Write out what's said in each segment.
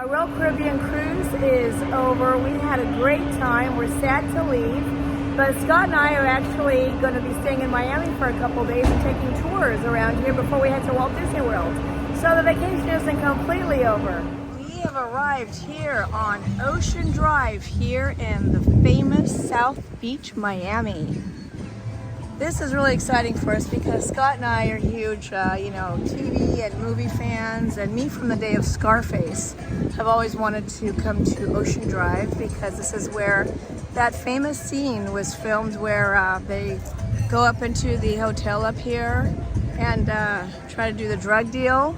Our Royal Caribbean cruise is over. We had a great time. We're sad to leave, but Scott and I are actually going to be staying in Miami for a couple days and taking tours around here before we head to Walt Disney World. So the vacation isn't completely over. We have arrived here on Ocean Drive here in the famous South Beach, Miami. This is really exciting for us because Scott and I are huge, TV and movie fans, and me from the day of Scarface have always wanted to come to Ocean Drive because this is where that famous scene was filmed where they go up into the hotel up here and try to do the drug deal,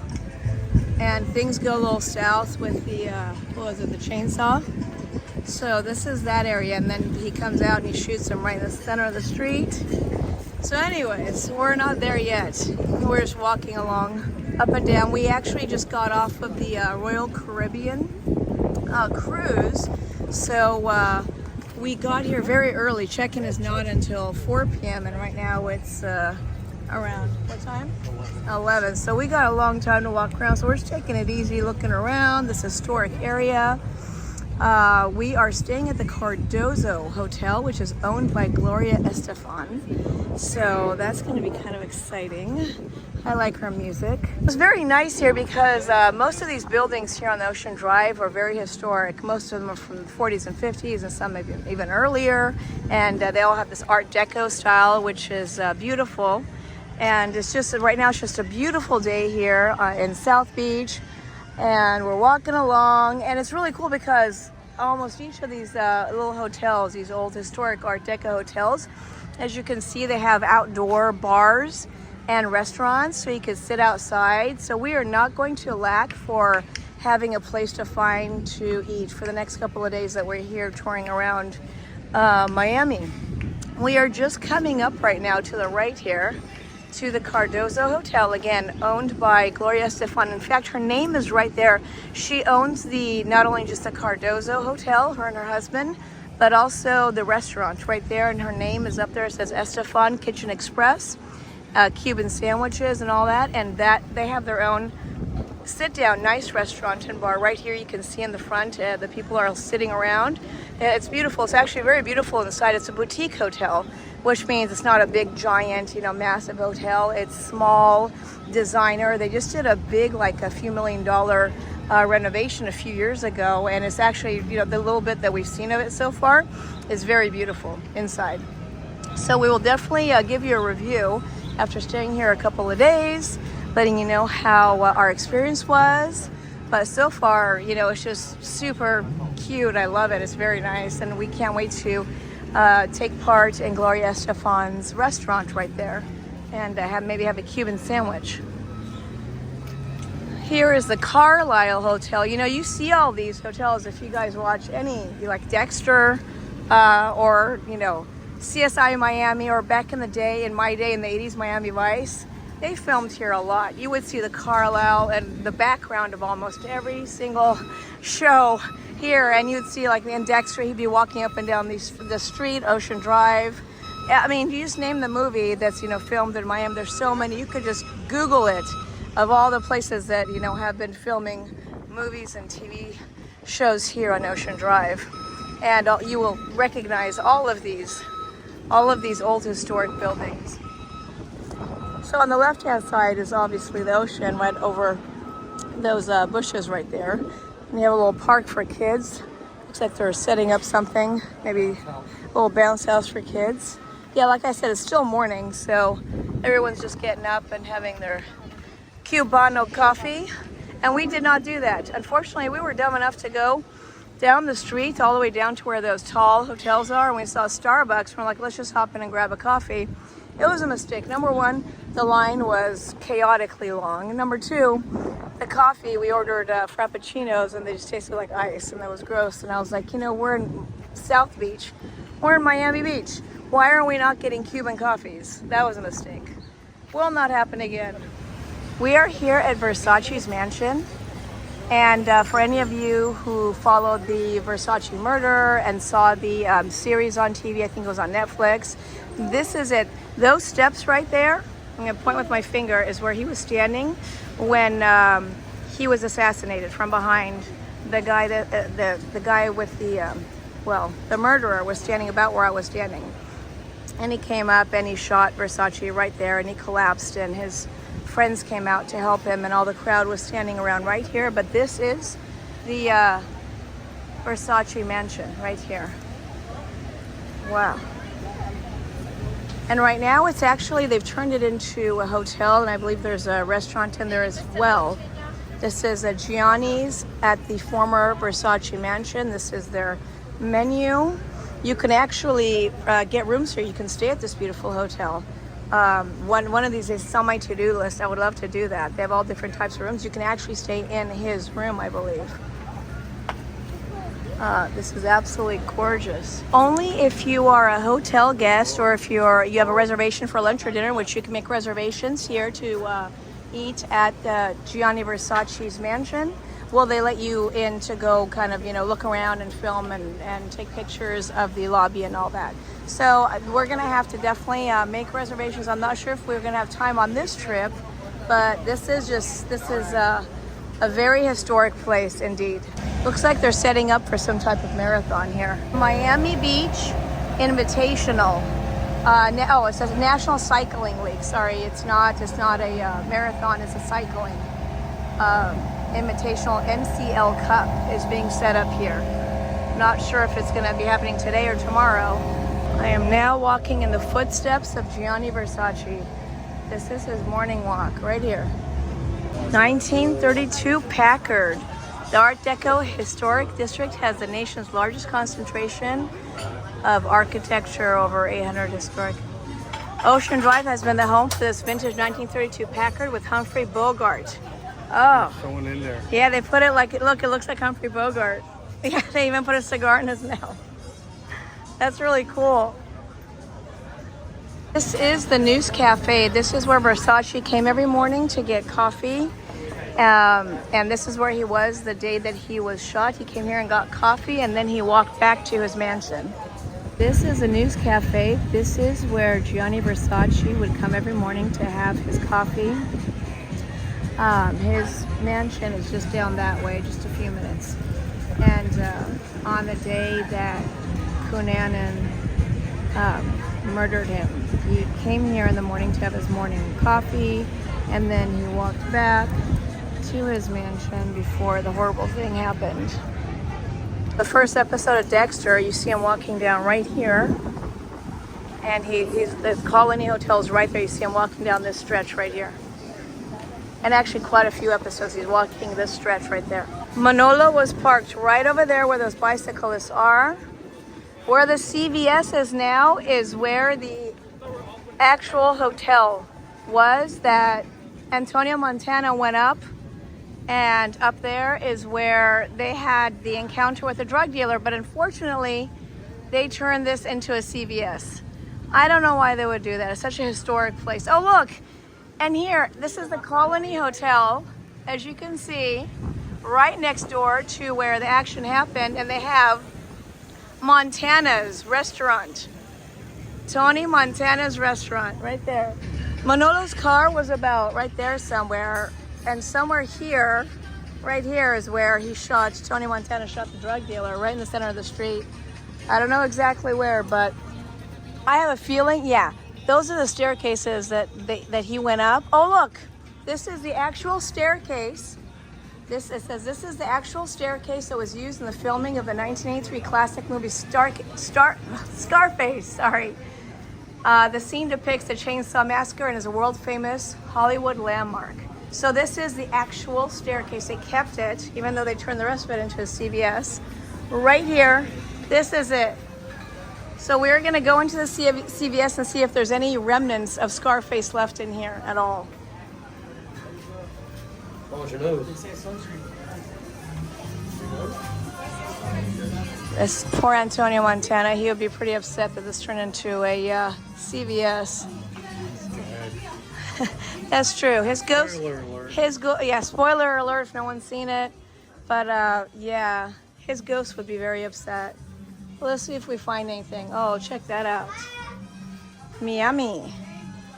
and things go a little south with the, the chainsaw. So this is that area, and then he comes out and he shoots him right in the center of the street. So anyways, we're not there yet. We're just walking along up and down. We actually just got off of the Royal Caribbean cruise. So we got here very early. Check-in is not until 4 p.m. and right now it's around, what time? 11. So we got a long time to walk around. So we're just taking it easy, looking around this historic area. We are staying at the Cardozo Hotel, which is owned by Gloria Estefan. So that's going to be kind of exciting. I like her music. It's very nice here because most of these buildings here on the Ocean Drive are very historic. Most of them are from the 40s and 50s and some maybe even earlier. And they all have this Art Deco style, which is beautiful. And it's just, right now it's just a beautiful day here in South Beach. And we're walking along, and it's really cool because almost each of these little hotels, these old historic Art Deco hotels, as you can see, they have outdoor bars and restaurants so you can sit outside. So we are not going to lack for having a place to find to eat for the next couple of days that we're here touring around Miami. We are just coming up right now to the right here to the Cardozo Hotel, again owned by Gloria Estefan. In fact, her name is right there. She owns not only just the Cardozo Hotel, her and her husband, but also the restaurant right there, and her name is up there. It says Estefan Kitchen Express, Cuban sandwiches and all that, and that they have their own sit-down nice restaurant and bar right here. You can see in the front the people are sitting around. It's beautiful. It's actually very beautiful inside. It's a boutique hotel, which means it's not a big giant, massive hotel. It's small, designer. They just did a big, like a few $1 million renovation a few years ago, and it's actually, the little bit that we've seen of it so far is very beautiful inside. So we will definitely give you a review after staying here a couple of days, letting you know how our experience was. But so far, it's just super cute. I love it. It's very nice, and we can't wait to take part in Gloria Estefan's restaurant right there and maybe have a Cuban sandwich. Here is the Carlisle Hotel. You see all these hotels if you guys watch like Dexter or, CSI Miami, or back in the day, in my day in the 80s, Miami Vice. They filmed here a lot. You would see the Carlisle and the background of almost every single show here, and you'd see like in Dexter, he'd be walking up and down the street, Ocean Drive. I mean, you just name the movie that's filmed in Miami. There's so many. You could just Google it of all the places that have been filming movies and TV shows here on Ocean Drive, and you will recognize all of these old historic buildings. So on the left-hand side is obviously the ocean right over those bushes right there. And you have a little park for kids. Looks like they're setting up something, maybe a little bounce house for kids. Yeah, like I said, it's still morning, so everyone's just getting up and having their Cubano coffee. And we did not do that. Unfortunately, we were dumb enough to go down the street all the way down to where those tall hotels are, and we saw Starbucks, and we're like, let's just hop in and grab a coffee. It was a mistake. Number one, the line was chaotically long. And number two, the coffee, we ordered frappuccinos, and they just tasted like ice, and that was gross. And I was like, we're in South Beach. We're in Miami Beach. Why are we not getting Cuban coffees? That was a mistake. Will not happen again. We are here at Versace's Mansion. And for any of you who followed the Versace murder and saw the series on TV, I think it was on Netflix, this is it. Those steps right there, I'm going to point with my finger, is where he was standing when he was assassinated from behind the guy that the guy with the well, the murderer was standing about where I was standing, and he came up and he shot Versace right there, and he collapsed, and his friends came out to help him, and all the crowd was standing around right here. But this is the Versace Mansion right here. Wow. And right now it's actually, they've turned it into a hotel, and I believe there's a restaurant in there as well. This is a Gianni's at the former Versace Mansion. This is their menu. You can actually get rooms here. You can stay at this beautiful hotel. One of these is on my to-do list. I would love to do that. They have all different types of rooms. You can actually stay in his room, I believe. This is absolutely gorgeous. Only if you are a hotel guest, or if you have a reservation for lunch or dinner, which you can make reservations here to eat at Gianni Versace's mansion, will they let you in to go kind of, look around and film and take pictures of the lobby and all that. So we're gonna have to definitely make reservations. I'm not sure if we're gonna have time on this trip, but this is a very historic place indeed. Looks like they're setting up for some type of marathon here. Miami Beach Invitational. It says National Cycling Week. Sorry, it's not a marathon, it's a cycling. Invitational MCL Cup is being set up here. Not sure if it's going to be happening today or tomorrow. I am now walking in the footsteps of Gianni Versace. This is his morning walk right here. 1932 Packard. The Art Deco Historic District has the nation's largest concentration of architecture, over 800 historic. Ocean Drive has been the home for this vintage 1932 Packard with Humphrey Bogart. Oh. Someone in there. Yeah, they put it like, look, it looks like Humphrey Bogart. Yeah, they even put a cigar in his mouth. That's really cool. This is the News Cafe. This is where Versace came every morning to get coffee. And this is where he was the day that he was shot. He came here and got coffee, and then he walked back to his mansion. This is a News Cafe. This is where Gianni Versace would come every morning to have his coffee. His mansion is just down that way, just a few minutes. And on the day that Cunanan murdered him, he came here in the morning to have his morning coffee, and then he walked back to his mansion before the horrible thing happened. The first episode of Dexter, you see him walking down right here, and the Colony Hotel's right there. You see him walking down this stretch right here. And actually quite a few episodes he's walking this stretch right there. Manolo was parked right over there where those bicyclists are. Where the CVS is now is where the actual hotel was that Antonio Montana went up, and up there is where they had the encounter with the drug dealer, but unfortunately they turned this into a CVS. I don't know why they would do that. It's such a historic place. Oh look, and here, this is the Colony Hotel, as you can see, right next door to where the action happened, and they have Montana's restaurant. Tony Montana's restaurant, right there. Manolo's car was about right there somewhere, and somewhere here, right here is where Tony Montana shot the drug dealer, right in the center of the street. I don't know exactly where, but I have a feeling, yeah, those are the staircases that he went up. Oh look, this is the actual staircase. It says this is the actual staircase that was used in the filming of the 1983 classic movie Scarface. Sorry. The scene depicts the Chainsaw Massacre and is a world-famous Hollywood landmark. So this is the actual staircase. They kept it, even though they turned the rest of it into a CVS. Right here, this is it. So we're gonna go into the CVS and see if there's any remnants of Scarface left in here at all. What's your nose? This poor Antonio Montana, he would be pretty upset that this turned into a CVS. That's true. His ghost. Spoiler alert if no one's seen it. But yeah, his ghost would be very upset. Well, let's see if we find anything. Oh, check that out. Miami.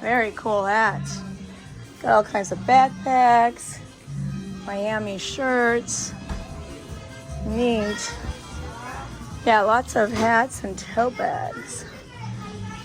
Very cool hat. Got all kinds of backpacks, Miami shirts. Neat. Yeah, lots of hats and tote bags.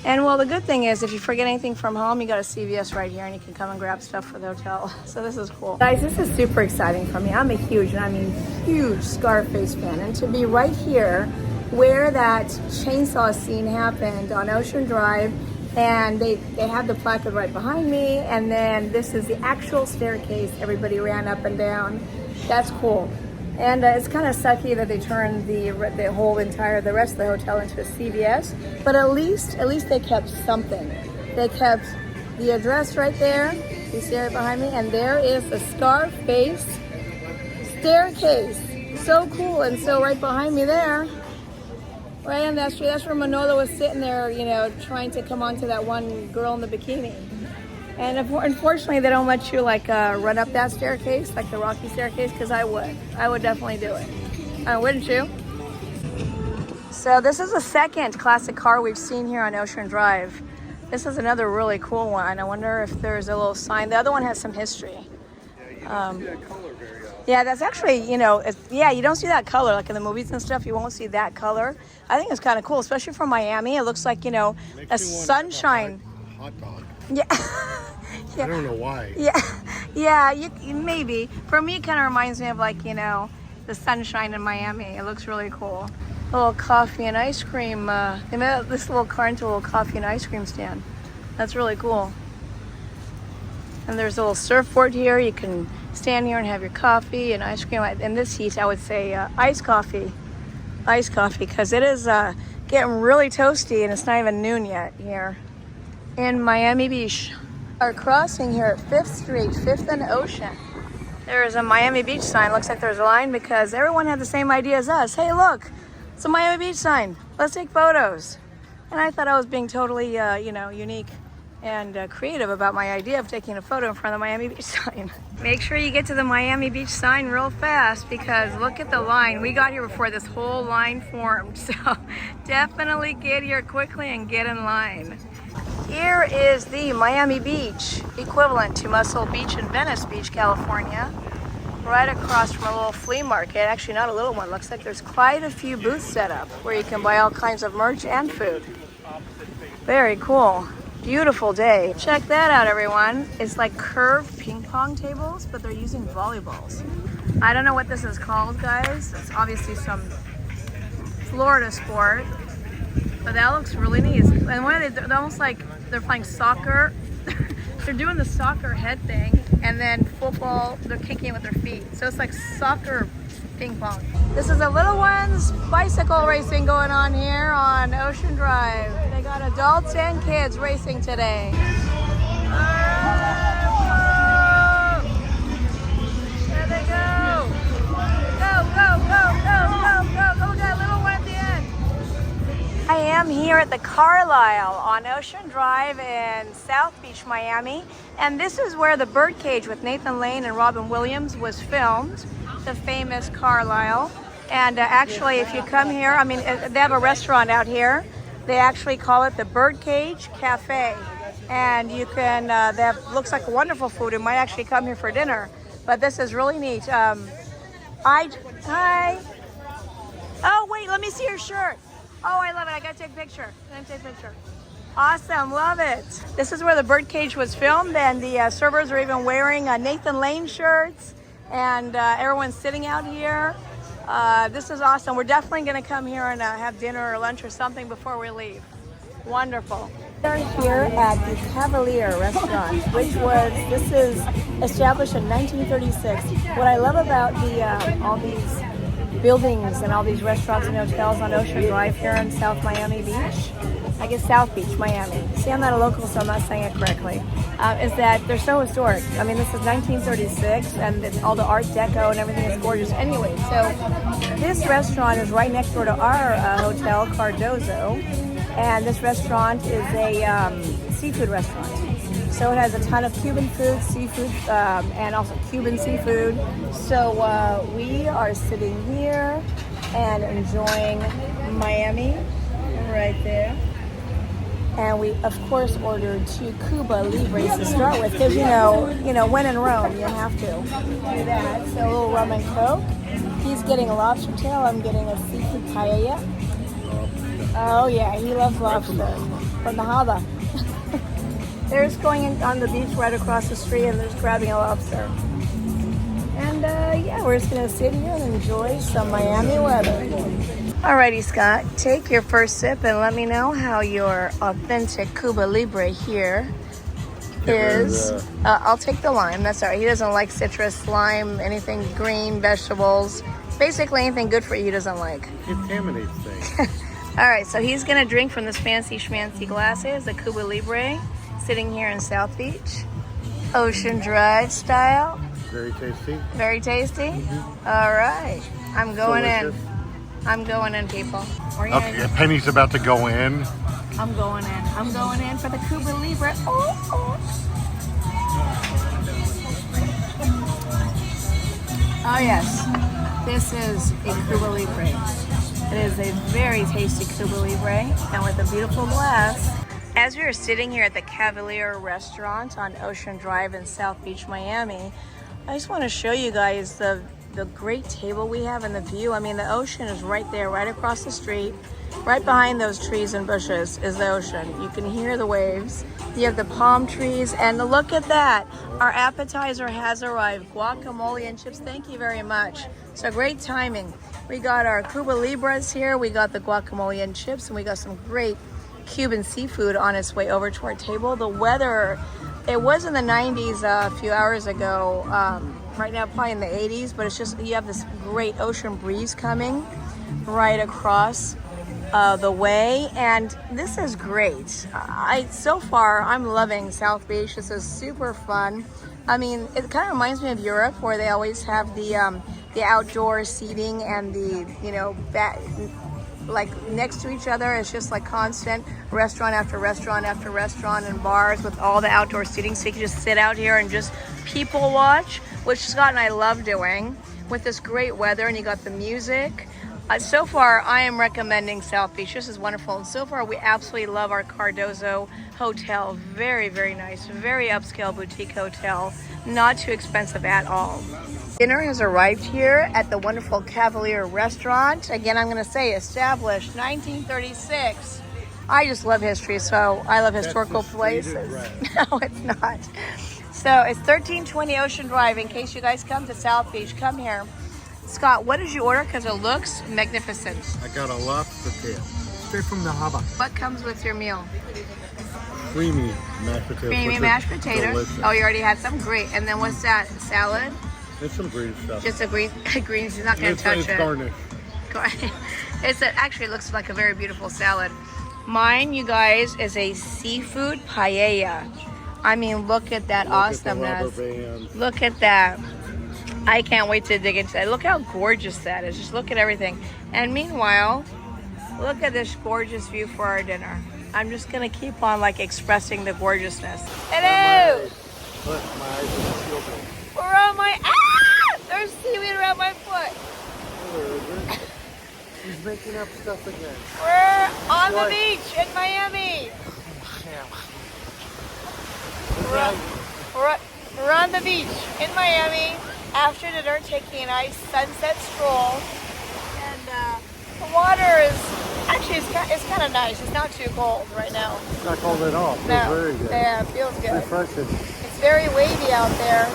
And well, the good thing is if you forget anything from home, you got a CVS right here and you can come and grab stuff for the hotel. So this is cool. Guys, this is super exciting for me. I'm a huge, and I mean huge Scarface fan. And to be right here where that chainsaw scene happened on Ocean Drive, and they have the placard right behind me, and then this is the actual staircase everybody ran up and down. That's cool. And it's kind of sucky that they turned the rest of the hotel into a CVS, but at least they kept something. They kept the address right there. You see it behind me, and there is the Scarface staircase. So cool. And so right behind me there, right on that street, that's where Manolo was sitting there, you know, trying to come onto that one girl in the bikini. And unfortunately, they don't let you like run up that staircase, like the rocky staircase, because I would definitely do it. Wouldn't you? So this is the second classic car we've seen here on Ocean Drive. This is another really cool one. I wonder if there's a little sign. The other one has some history. Yeah, that's actually, you know, you don't see that color like in the movies and stuff. You won't see that color. I think it's kind of cool, especially from Miami. It looks like, you know, a sunshine. Hot dog. Yeah. Yeah. I don't know why. Yeah, you maybe. For me, it kind of reminds me of like, you know, the sunshine in Miami. It looks really cool. A little coffee and ice cream. They made this little car into a little coffee and ice cream stand. That's really cool. And there's a little surfboard here. You can stand here and have your coffee and ice cream. In this heat, I would say iced coffee. Iced coffee, because it is getting really toasty and it's not even noon yet here in Miami Beach. Our crossing here at 5th Street, 5th and Ocean. There is a Miami Beach sign. Looks like there's a line because everyone had the same idea as us. Hey, look, it's a Miami Beach sign. Let's take photos. And I thought I was being totally, you know, unique and creative about my idea of taking a photo in front of the Miami Beach sign. Make sure you get to the Miami Beach sign real fast because look at the line. We got here before this whole line formed. So definitely get here quickly and get in line. Here is the Miami Beach, equivalent to Muscle Beach in Venice Beach, California. Right across from a little flea market. Actually, not a little one. Looks like there's quite a few booths set up where you can buy all kinds of merch and food. Very cool. Beautiful day. Check that out, everyone. It's like curved ping pong tables, but they're using volleyballs. I don't know what this is called, guys. It's obviously some Florida sport. But that looks really neat. And what are they? They're almost like they're playing soccer. They're doing the soccer head thing, and then football, they're kicking with their feet. So it's like soccer ping pong. This is a little one's bicycle racing going on here on Ocean Drive. They got adults and kids racing today. There they go. Go, go, go, go, go, go. Oh, we got a little one at the end. I am here at the Carlisle on Ocean Drive in South Beach, Miami. And this is where the Birdcage with Nathan Lane and Robin Williams was filmed, the famous Carlisle. And actually, if you come here, I mean, they have a restaurant out here. They actually call it the Birdcage Cafe. And you can, they have, looks like wonderful food. You might actually come here for dinner. But this is really neat. Hi. Oh, wait, let me see your shirt. Oh, I love it. I gotta take a picture. Awesome, love it. This is where the Birdcage was filmed, and the servers are even wearing Nathan Lane shirts, and everyone's sitting out here. This is awesome. We're definitely gonna come here and have dinner or lunch or something before we leave. Wonderful. We're here at the Cavalier restaurant, this is established in 1936. What I love about all these buildings and all these restaurants and hotels on Ocean Drive here in South Miami Beach, I guess South Beach, Miami. See, I'm not a local, so I'm not saying it correctly. Is that they're so historic. I mean, this is 1936, and it's all the Art Deco and everything is gorgeous. Anyway, so this restaurant is right next door to our hotel, Cardozo, and this restaurant is a seafood restaurant. So it has a ton of Cuban food, seafood, and also Cuban seafood. So we are sitting here and enjoying Miami right there. And we, of course, ordered 2 Cuba Libres to start with, because you know, when in Rome, you have to do that. So a little rum and Coke. He's getting a lobster tail. I'm getting a seafood paella. Oh yeah, he loves lobster from the harbor. They're just going in on the beach right across the street and they're just grabbing a lobster. And yeah, we're just gonna sit here and enjoy some Miami weather. Alrighty, Scott, take your first sip and let me know how your authentic Cuba Libre here is. I'll take the lime, that's all right. He doesn't like citrus, lime, anything green, vegetables. Basically anything good for you he doesn't like. Contaminates things. All right, so he's gonna drink from this fancy schmancy glasses, the Cuba Libre, sitting here in South Beach. Ocean dried style. Very tasty. Very tasty? All right, I'm going in. I'm going in, people. Okay, Penny's about to go in. I'm going in. I'm going in for the Cuba Libre. Oh, oh. Oh yes, this is a Cuba Libre. It is a very tasty Cuba Libre, and with a beautiful glass. As we are sitting here at the Cavalier restaurant on Ocean Drive in South Beach, Miami, I just want to show you guys the great table we have and the view. I mean, the ocean is right there, right across the street. Right behind those trees and bushes is the ocean. You can hear the waves. You have the palm trees, and look at that. Our appetizer has arrived. Guacamole and chips, thank you very much. So great timing. We got our Cuba Libres here. We got the guacamole and chips, and we got some great Cuban seafood on its way over to our table. The weather, it was in the 90s a few hours ago. Right now probably in the 80s, but it's just, you have this great ocean breeze coming right across the way, and this is great. So far I'm loving South Beach. This is super fun. I mean, it kind of reminds me of Europe, where they always have the outdoor seating and the, you know, like next to each other. It's just like constant restaurant after restaurant after restaurant, and bars with all the outdoor seating, so you can just sit out here and just people watch, which Scott and I love doing with this great weather. And you got the music. So far I am recommending South Beach. This is wonderful, and so far we absolutely love our Cardozo hotel. Very, very nice, very upscale boutique hotel, not too expensive at all. Dinner has arrived here at the wonderful Cavalier restaurant. Again, I'm going to say established 1936. I just love history, so I love historical places. No, it's not. So it's 1320 Ocean Drive. In case you guys come to South Beach, come here. Scott, what did you order? Because it looks magnificent. I got a lobster tail, straight from the harbor. What comes with your meal? Creamy mashed potatoes. Creamy mashed potatoes. Delicious. Oh, you already had some. Great. And then what's that? Salad? There's some green stuff. Just a green. Greens. You're not going to touch it's it. Garnish. Actually, it looks like a very beautiful salad. Mine, you guys, is a seafood paella. I mean, look at that awesomeness. Look at that. I can't wait to dig into that. Look how gorgeous that is. Just look at everything. And meanwhile, look at this gorgeous view for our dinner. I'm just going to keep on like expressing the gorgeousness. Hello! Look, my eyes are still open. We're on my... Ah! There's seaweed around my foot. He's making up stuff again. We're on the beach in Miami. We're on the beach in Miami. After dinner, taking a nice sunset stroll, and the water is actually it's kind of nice. It's not too cold right now. It's not cold at all. It feels very good. Yeah, it feels good. Refreshing. It's very wavy out there.